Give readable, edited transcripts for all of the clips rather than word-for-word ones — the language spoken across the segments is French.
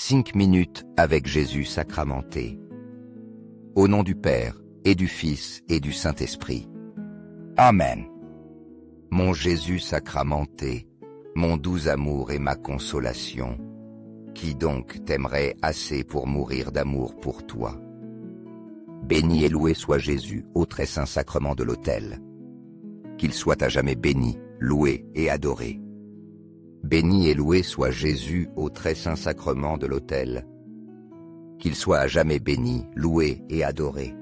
5 minutes avec Jésus sacramenté. Au nom du Père, et du Fils, et du Saint-Esprit. Amen. Mon Jésus sacramenté, mon doux amour et ma consolation, qui donc t'aimerait assez pour mourir d'amour pour toi? Béni et loué soit Jésus au très saint sacrement de l'autel. Qu'il soit à jamais béni, loué et adoré. Béni et loué soit Jésus au très saint sacrement de l'autel. Qu'il soit à jamais béni, loué et adoré.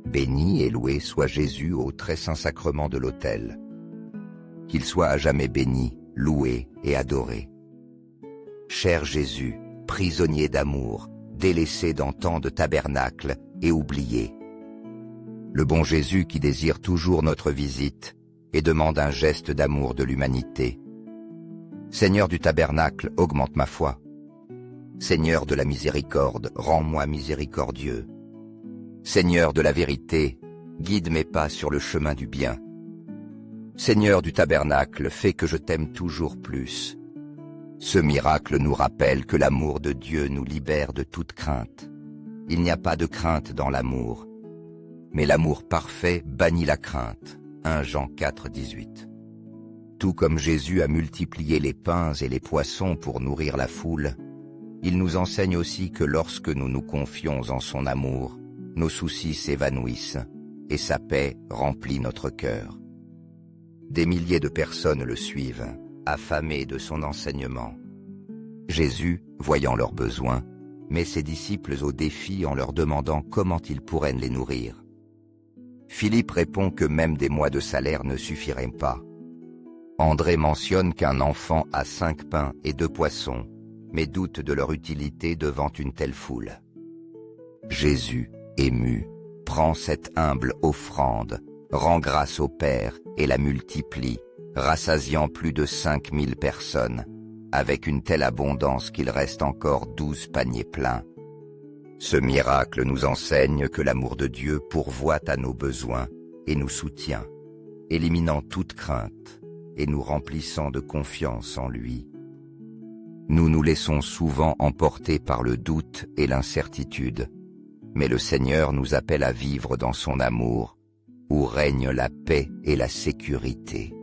Béni et loué soit Jésus au très saint sacrement de l'autel. Qu'il soit à jamais béni, loué et adoré. Cher Jésus, prisonnier d'amour, délaissé dans tant de tabernacles et oublié. Le bon Jésus qui désire toujours notre visite et demande un geste d'amour de l'humanité. Seigneur du tabernacle, augmente ma foi. Seigneur de la miséricorde, rends-moi miséricordieux. Seigneur de la vérité, guide mes pas sur le chemin du bien. Seigneur du tabernacle, fais que je t'aime toujours plus. Ce miracle nous rappelle que l'amour de Dieu nous libère de toute crainte. Il n'y a pas de crainte dans l'amour, mais l'amour parfait bannit la crainte. 1 Jean 4, 18. Tout comme Jésus a multiplié les pains et les poissons pour nourrir la foule, il nous enseigne aussi que lorsque nous nous confions en son amour, nos soucis s'évanouissent et sa paix remplit notre cœur. Des milliers de personnes le suivent, affamés de son enseignement. Jésus, voyant leurs besoins, met ses disciples au défi en leur demandant comment ils pourraient les nourrir. Philippe répond que même des mois de salaire ne suffiraient pas. André mentionne qu'un enfant a 5 pains et 2 poissons, mais doute de leur utilité devant une telle foule. Jésus, ému, prend cette humble offrande, rend grâce au Père et la multiplie, rassasiant plus de 5000 personnes, avec une telle abondance qu'il reste encore 12 paniers pleins. Ce miracle nous enseigne que l'amour de Dieu pourvoit à nos besoins et nous soutient, éliminant toute crainte et nous remplissant de confiance en lui. Nous nous laissons souvent emporter par le doute et l'incertitude, mais le Seigneur nous appelle à vivre dans son amour, où règne la paix et la sécurité.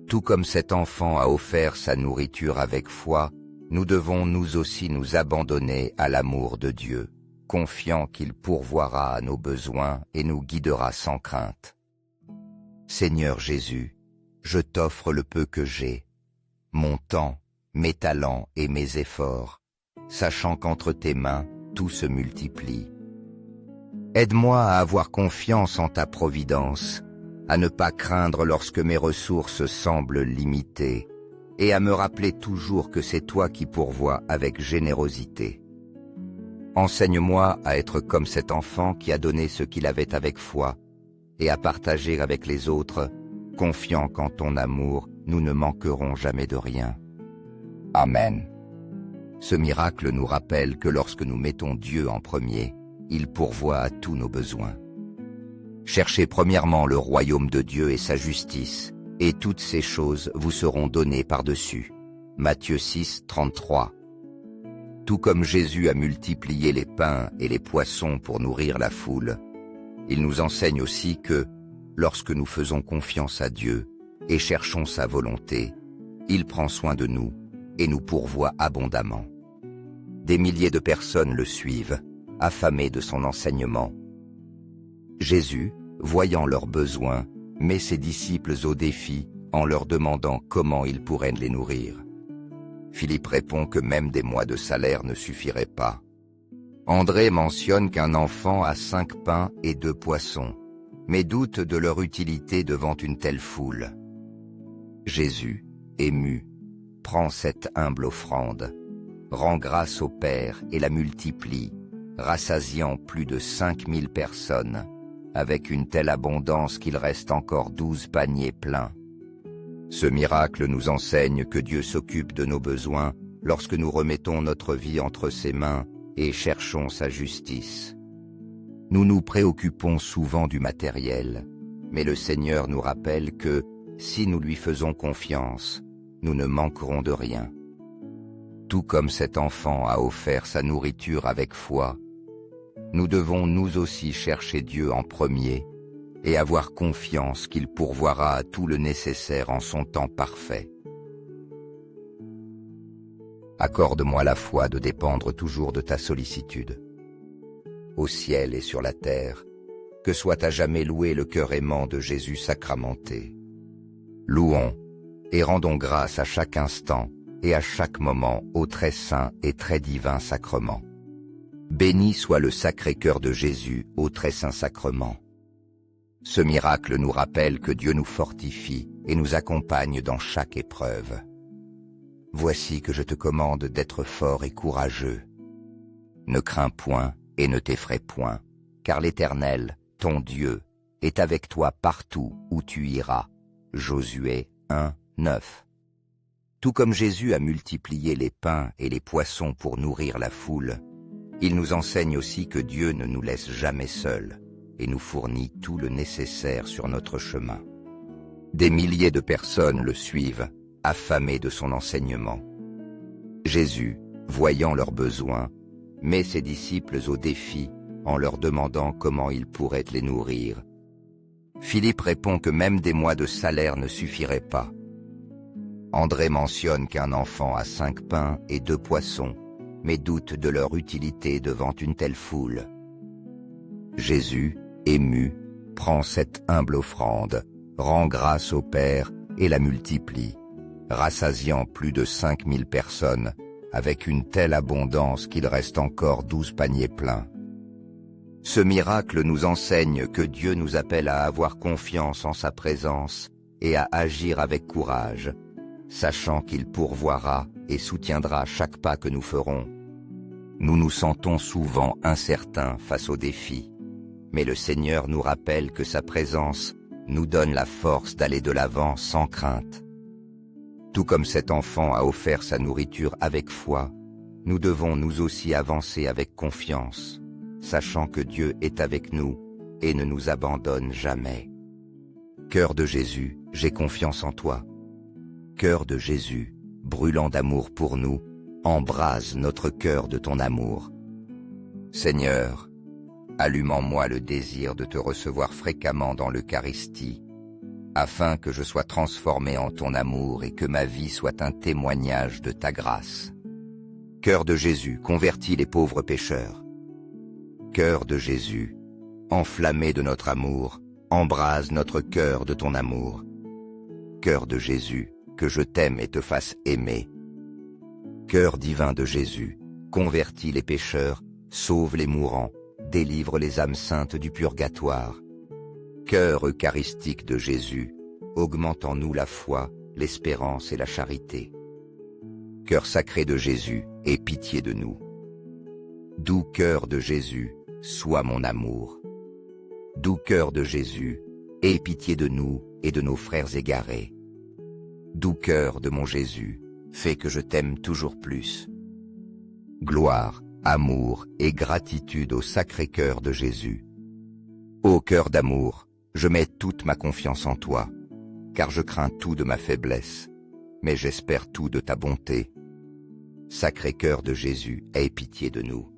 Tout comme cet enfant a offert sa nourriture avec foi, nous devons nous aussi nous abandonner à l'amour de Dieu, confiant qu'il pourvoira à nos besoins et nous guidera sans crainte. Seigneur Jésus, je t'offre le peu que j'ai, mon temps, mes talents et mes efforts, sachant qu'entre tes mains, tout se multiplie. Aide-moi à avoir confiance en ta providence, à ne pas craindre lorsque mes ressources semblent limitées, et à me rappeler toujours que c'est toi qui pourvois avec générosité. Enseigne-moi à être comme cet enfant qui a donné ce qu'il avait avec foi, et à partager avec les autres, confiant qu'en ton amour, nous ne manquerons jamais de rien. Amen. Ce miracle nous rappelle que lorsque nous mettons Dieu en premier, il pourvoit à tous nos besoins. Cherchez premièrement le royaume de Dieu et sa justice, et toutes ces choses vous seront données par-dessus. Matthieu 6, 33. Tout comme Jésus a multiplié les pains et les poissons pour nourrir la foule, il nous enseigne aussi que, lorsque nous faisons confiance à Dieu et cherchons sa volonté, il prend soin de nous et nous pourvoit abondamment. Des milliers de personnes le suivent, affamés de son enseignement. Jésus, voyant leurs besoins, met ses disciples au défi en leur demandant comment ils pourraient les nourrir. Philippe répond que même des mois de salaire ne suffiraient pas. André mentionne qu'un enfant a 5 pains et 2 poissons, mais doute de leur utilité devant une telle foule. Jésus, ému, prend cette humble offrande, rend grâce au Père et la multiplie, rassasiant plus de 5000 personnes, avec une telle abondance qu'il reste encore 12 paniers pleins. Ce miracle nous enseigne que Dieu s'occupe de nos besoins lorsque nous remettons notre vie entre ses mains et cherchons sa justice. Nous nous préoccupons souvent du matériel, mais le Seigneur nous rappelle que, si nous lui faisons confiance, nous ne manquerons de rien. Tout comme cet enfant a offert sa nourriture avec foi, nous devons nous aussi chercher Dieu en premier et avoir confiance qu'il pourvoira à tout le nécessaire en son temps parfait. Accorde-moi la foi de dépendre toujours de ta sollicitude. Au ciel et sur la terre, que soit à jamais loué le cœur aimant de Jésus sacramenté. Louons et rendons grâce à chaque instant et à chaque moment au très saint et très divin sacrement. Béni soit le sacré cœur de Jésus au très saint sacrement. Ce miracle nous rappelle que Dieu nous fortifie et nous accompagne dans chaque épreuve. Voici que je te commande d'être fort et courageux. Ne crains point et ne t'effraie point, car l'Éternel, ton Dieu, est avec toi partout où tu iras. Josué 1, 9. Tout comme Jésus a multiplié les pains et les poissons pour nourrir la foule, il nous enseigne aussi que Dieu ne nous laisse jamais seuls et nous fournit tout le nécessaire sur notre chemin. Des milliers de personnes le suivent, affamées de son enseignement. Jésus, voyant leurs besoins, met ses disciples au défi en leur demandant comment ils pourraient les nourrir. Philippe répond que même des mois de salaire ne suffiraient pas. André mentionne qu'un enfant a 5 pains et 2 poissons, mais doute de leur utilité devant une telle foule. Jésus, ému, prend cette humble offrande, rend grâce au Père et la multiplie, rassasiant plus de 5000 personnes, avec une telle abondance qu'il reste encore 12 paniers pleins. Ce miracle nous enseigne que Dieu nous appelle à avoir confiance en sa présence et à agir avec courage, sachant qu'il pourvoira et soutiendra chaque pas que nous ferons. Nous nous sentons souvent incertains face aux défis, mais le Seigneur nous rappelle que sa présence nous donne la force d'aller de l'avant sans crainte. Tout comme cet enfant a offert sa nourriture avec foi, nous devons nous aussi avancer avec confiance, sachant que Dieu est avec nous et ne nous abandonne jamais. Cœur de Jésus, j'ai confiance en toi. Cœur de Jésus, brûlant d'amour pour nous, embrase notre cœur de ton amour. Seigneur, allume en moi le désir de te recevoir fréquemment dans l'Eucharistie, afin que je sois transformé en ton amour et que ma vie soit un témoignage de ta grâce. Cœur de Jésus, convertis les pauvres pécheurs. Cœur de Jésus, enflammé de notre amour, embrase notre cœur de ton amour. Cœur de Jésus, que je t'aime et te fasse aimer. Cœur divin de Jésus, convertis les pécheurs, sauve les mourants, délivre les âmes saintes du purgatoire. Cœur eucharistique de Jésus, augmente en nous la foi, l'espérance et la charité. Cœur sacré de Jésus, aie pitié de nous. Doux cœur de Jésus, sois mon amour. Doux cœur de Jésus, aie pitié de nous et de nos frères égarés. Doux cœur de mon Jésus, fais que je t'aime toujours plus. Gloire, amour et gratitude au sacré cœur de Jésus. Ô cœur d'amour, je mets toute ma confiance en toi, car je crains tout de ma faiblesse, mais j'espère tout de ta bonté. Sacré cœur de Jésus, aie pitié de nous.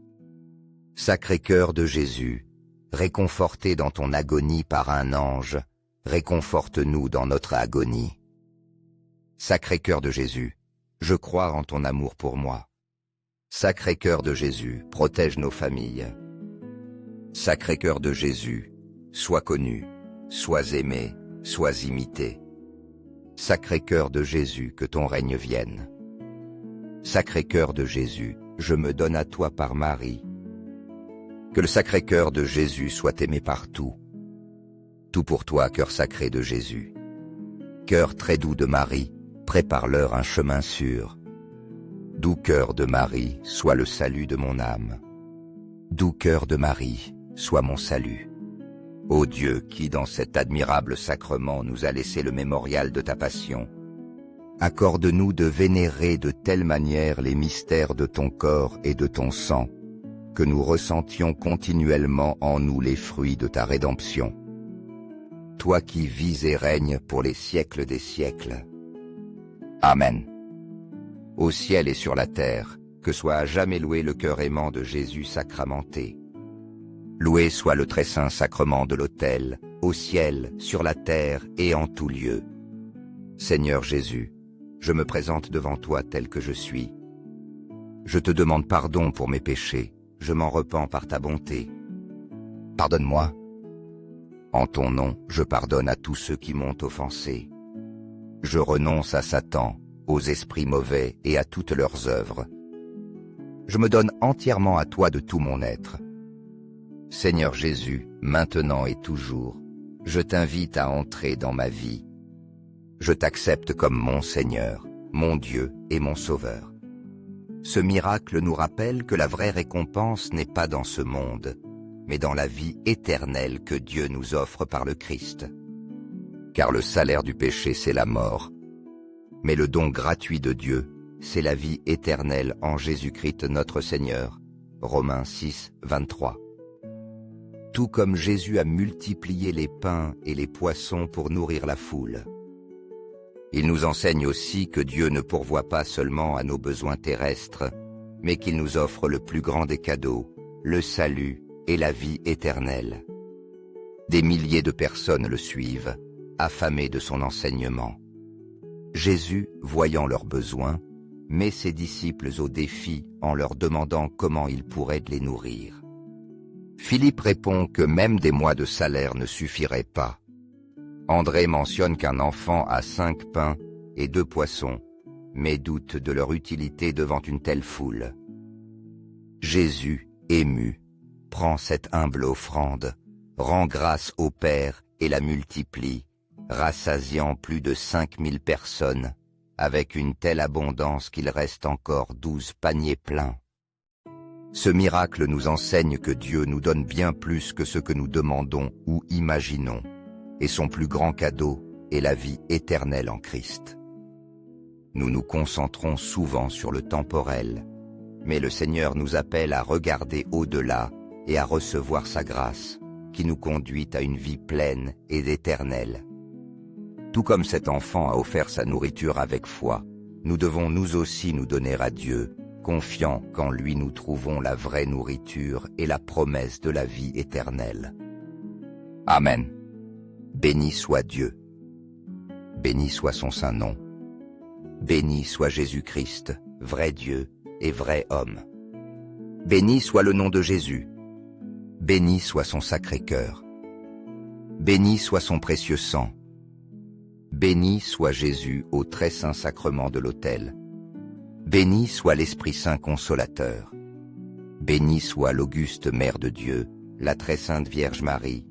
Sacré cœur de Jésus, réconforté dans ton agonie par un ange, réconforte-nous dans notre agonie. Sacré cœur de Jésus, je crois en ton amour pour moi. Sacré cœur de Jésus, protège nos familles. Sacré cœur de Jésus, sois connu, sois aimé, sois imité. Sacré cœur de Jésus, que ton règne vienne. Sacré cœur de Jésus, je me donne à toi par Marie. Que le sacré cœur de Jésus soit aimé partout. Tout pour toi, cœur sacré de Jésus. Cœur très doux de Marie, prépare-leur un chemin sûr. Doux cœur de Marie, sois le salut de mon âme. Doux cœur de Marie, sois mon salut. Ô Dieu qui, dans cet admirable sacrement, nous a laissé le mémorial de ta passion, accorde-nous de vénérer de telle manière les mystères de ton corps et de ton sang, que nous ressentions continuellement en nous les fruits de ta rédemption. Toi qui vis et règnes pour les siècles des siècles. Amen. au ciel et sur la terre, que soit à jamais loué le cœur aimant de Jésus sacramenté. Loué soit le très saint sacrement de l'autel, au ciel, sur la terre et en tout lieu. Seigneur Jésus, je me présente devant toi tel que je suis. Je te demande pardon pour mes péchés, je m'en repens par ta bonté. Pardonne-moi. En ton nom, je pardonne à tous ceux qui m'ont offensé. Je renonce à Satan, aux esprits mauvais et à toutes leurs œuvres. Je me donne entièrement à toi de tout mon être. Seigneur Jésus, maintenant et toujours, je t'invite à entrer dans ma vie. Je t'accepte comme mon Seigneur, mon Dieu et mon Sauveur. Ce miracle nous rappelle que la vraie récompense n'est pas dans ce monde, mais dans la vie éternelle que Dieu nous offre par le Christ. Car le salaire du péché, c'est la mort. Mais le don gratuit de Dieu, c'est la vie éternelle en Jésus-Christ notre Seigneur. Romains 6, 23. Tout comme Jésus a multiplié les pains et les poissons pour nourrir la foule. Il nous enseigne aussi que Dieu ne pourvoit pas seulement à nos besoins terrestres, mais qu'il nous offre le plus grand des cadeaux, le salut et la vie éternelle. Des milliers de personnes le suivent, affamées de son enseignement. Jésus, voyant leurs besoins, met ses disciples au défi en leur demandant comment ils pourraient les nourrir. Philippe répond que même des mois de salaire ne suffiraient pas. André mentionne qu'un enfant a 5 pains et 2 poissons, mais doute de leur utilité devant une telle foule. Jésus, ému, prend cette humble offrande, rend grâce au Père et la multiplie, rassasiant plus de 5000 personnes, avec une telle abondance qu'il reste encore 12 paniers pleins. Ce miracle nous enseigne que Dieu nous donne bien plus que ce que nous demandons ou imaginons, et son plus grand cadeau est la vie éternelle en Christ. Nous nous concentrons souvent sur le temporel, mais le Seigneur nous appelle à regarder au-delà et à recevoir sa grâce, qui nous conduit à une vie pleine et éternelle. Tout comme cet enfant a offert sa nourriture avec foi, nous devons nous aussi nous donner à Dieu, confiants qu'en lui nous trouvons la vraie nourriture et la promesse de la vie éternelle. Amen. Béni soit Dieu. Béni soit son saint nom. Béni soit Jésus-Christ, vrai Dieu et vrai homme. Béni soit le nom de Jésus. Béni soit son sacré cœur. Béni soit son précieux sang. Béni soit Jésus au très saint sacrement de l'autel. Béni soit l'Esprit Saint consolateur. Béni soit l'auguste Mère de Dieu, la très sainte Vierge Marie.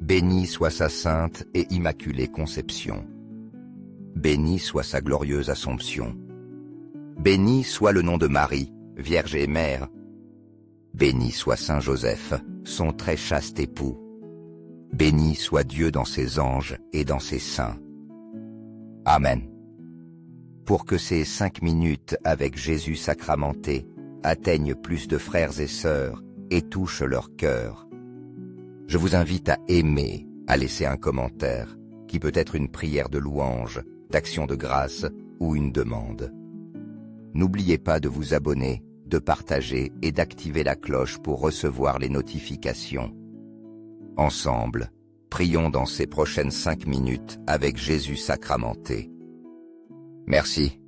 Béni soit sa sainte et immaculée conception. Béni soit sa glorieuse Assomption. Béni soit le nom de Marie, Vierge et Mère. Béni soit Saint Joseph, son très chaste époux. Béni soit Dieu dans ses anges et dans ses saints. Amen. Pour que ces 5 minutes avec Jésus sacramenté atteignent plus de frères et sœurs et touchent leur cœur, je vous invite à aimer, à laisser un commentaire, qui peut être une prière de louange, d'action de grâce ou une demande. N'oubliez pas de vous abonner, de partager et d'activer la cloche pour recevoir les notifications. Ensemble, prions dans ces prochaines 5 minutes avec Jésus sacramenté. Merci.